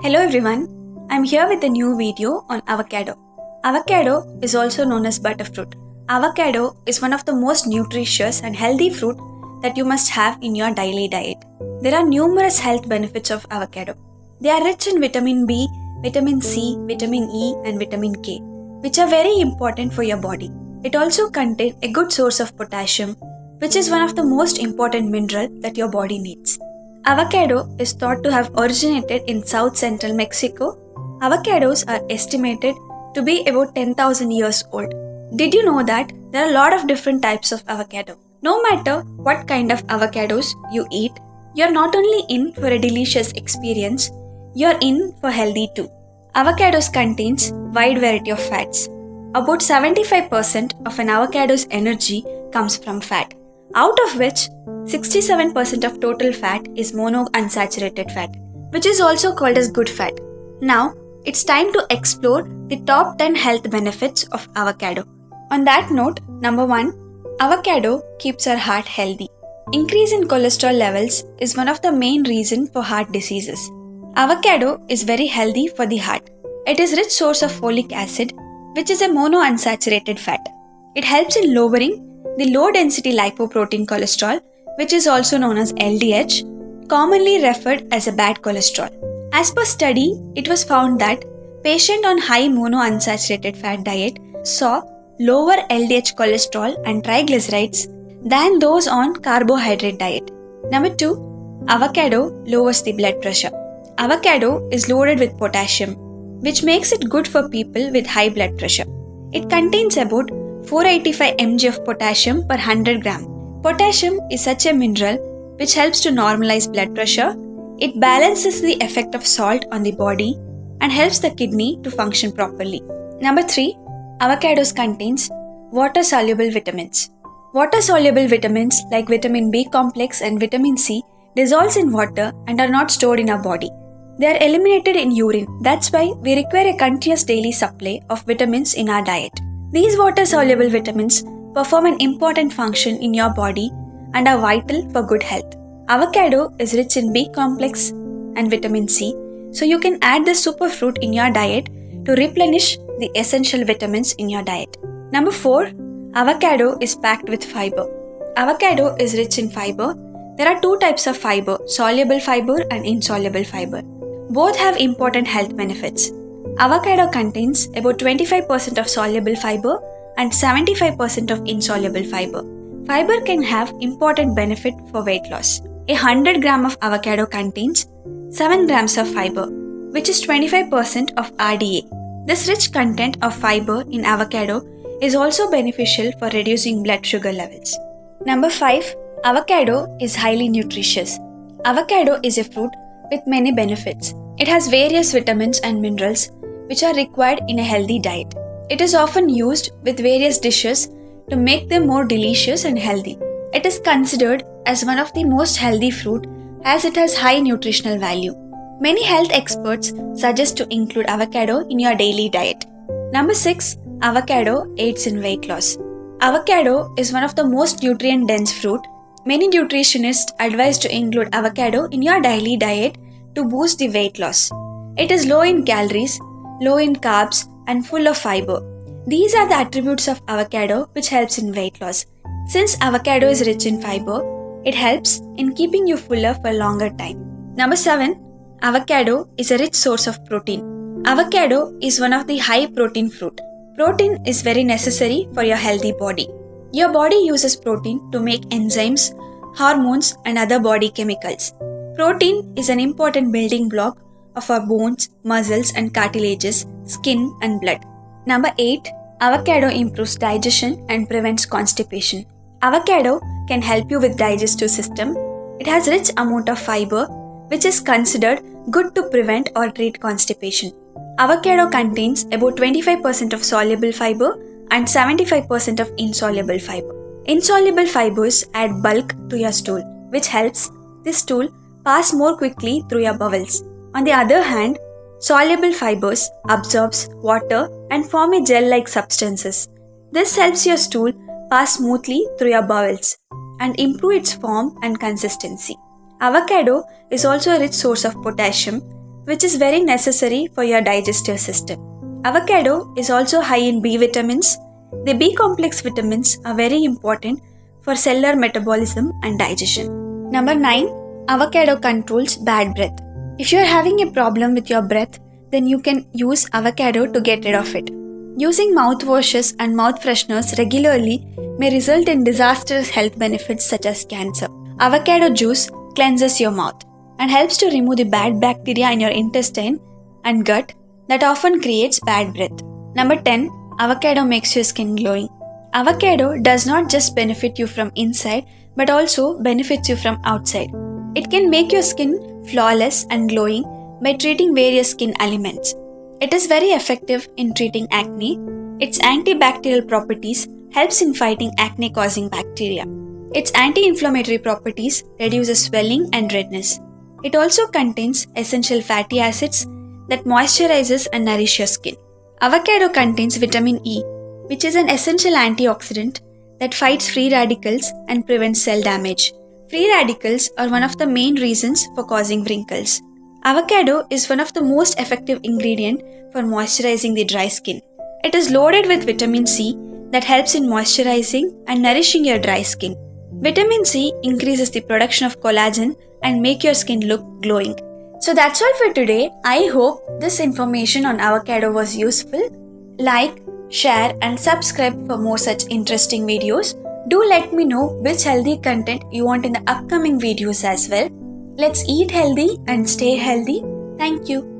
Hello everyone, I'm here with a new video on avocado. Avocado is also known as butterfruit. Avocado is one of the most nutritious and healthy fruit that you must have in your daily diet. There are numerous health benefits of avocado. They are rich in vitamin B, vitamin C, vitamin E and vitamin K, which are very important for your body. It also contains a good source of potassium, which is one of the most important mineral that your body needs. Avocado is thought to have originated in south central Mexico. Avocados are estimated to be about 10,000 years old. Did you know that there are a lot of different types of avocado? No matter what kind of avocados you eat, you're not only in for a delicious experience, you're in for healthy too. Avocados contains wide variety of fats. About 75% of an avocado's energy comes from fat, out of which 67% of total fat is monounsaturated fat, which is also called as good fat. Now, it's time to explore the top 10 health benefits of avocado. On that note, number 1, avocado keeps our heart healthy. Increase in cholesterol levels is one of the main reasons for heart diseases. Avocado is very healthy for the heart. It is rich source of folic acid, which is a monounsaturated fat. It helps in lowering the low-density lipoprotein cholesterol, which is also known as LDH, commonly referred as a bad cholesterol. As per study, it was found that patients on high monounsaturated fat diet saw lower LDH cholesterol and triglycerides than those on carbohydrate diet. Number 2, avocado lowers the blood pressure. Avocado is loaded with potassium, which makes it good for people with high blood pressure. It contains about 485 mg of potassium per 100 gram. Potassium is such a mineral which helps to normalize blood pressure. It balances the effect of salt on the body and helps the kidney to function properly. Number 3, avocados contains water-soluble vitamins. Water-soluble vitamins like vitamin B complex and vitamin C dissolve in water and are not stored in our body. They are eliminated in urine. That's why we require a continuous daily supply of vitamins in our diet. These water-soluble vitamins perform an important function in your body and are vital for good health. Avocado is rich in B complex and vitamin C, so you can add this superfruit in your diet to replenish the essential vitamins in your diet. Number 4, avocado is packed with fiber. Avocado is rich in fiber. There are two types of fiber, soluble fiber and insoluble fiber. Both have important health benefits. Avocado contains about 25% of soluble fiber and 75% of insoluble fiber. Fiber can have important benefit for weight loss. 100 gram of avocado contains 7 grams of fiber, which is 25% of RDA. This rich content of fiber in avocado is also beneficial for reducing blood sugar levels. Number 5, avocado is highly nutritious. Avocado is a fruit with many benefits. It has various vitamins and minerals which are required in a healthy diet. It is often used with various dishes to make them more delicious and healthy. It is considered as one of the most healthy fruit as it has high nutritional value. Many health experts suggest to include avocado in your daily diet. Number 6, avocado aids in weight loss. Avocado is one of the most nutrient-dense fruit. Many nutritionists advise to include avocado in your daily diet to boost the weight loss. It is low in calories, low in carbs, and full of fiber. These are the attributes of avocado which helps in weight loss. Since avocado is rich in fiber, it helps in keeping you fuller for a longer time. Number 7, avocado is a rich source of protein. Avocado is one of the high protein fruit. Protein is very necessary for your healthy body. Your body uses protein to make enzymes, hormones, and other body chemicals. Protein is an important building block of our bones, muscles, and cartilages, skin, and blood. Number 8, avocado improves digestion and prevents constipation. Avocado can help you with digestive system. It has rich amount of fiber, which is considered good to prevent or treat constipation. Avocado contains about 25% of soluble fiber and 75% of insoluble fiber. Insoluble fibers add bulk to your stool, which helps the stool pass more quickly through your bowels. On the other hand, soluble fibers absorbs water and form a gel-like substances. This helps your stool pass smoothly through your bowels and improve its form and consistency. Avocado is also a rich source of potassium, which is very necessary for your digestive system. Avocado is also high in B vitamins. The B complex vitamins are very important for cellular metabolism and digestion. Number 9. Avocado controls bad breath. If you are having a problem with your breath, then you can use avocado to get rid of it. Using mouthwashes and mouth fresheners regularly may result in disastrous health benefits such as cancer. Avocado juice cleanses your mouth and helps to remove the bad bacteria in your intestine and gut that often creates bad breath. Number 10. Avocado makes your skin glowing. Avocado does not just benefit you from inside but also benefits you from outside. It can make your skin flawless and glowing by treating various skin ailments. It is very effective in treating acne. Its antibacterial properties helps in fighting acne-causing bacteria. Its anti-inflammatory properties reduces swelling and redness. It also contains essential fatty acids that moisturizes and nourish your skin. Avocado contains vitamin E, which is an essential antioxidant that fights free radicals and prevents cell damage. Free radicals are one of the main reasons for causing wrinkles. Avocado is one of the most effective ingredients for moisturizing the dry skin. It is loaded with vitamin C that helps in moisturizing and nourishing your dry skin. Vitamin C increases the production of collagen and make your skin look glowing. So that's all for today. I hope this information on avocado was useful. Like, share and subscribe for more such interesting videos. Do let me know which healthy content you want in the upcoming videos as well. Let's eat healthy and stay healthy. Thank you.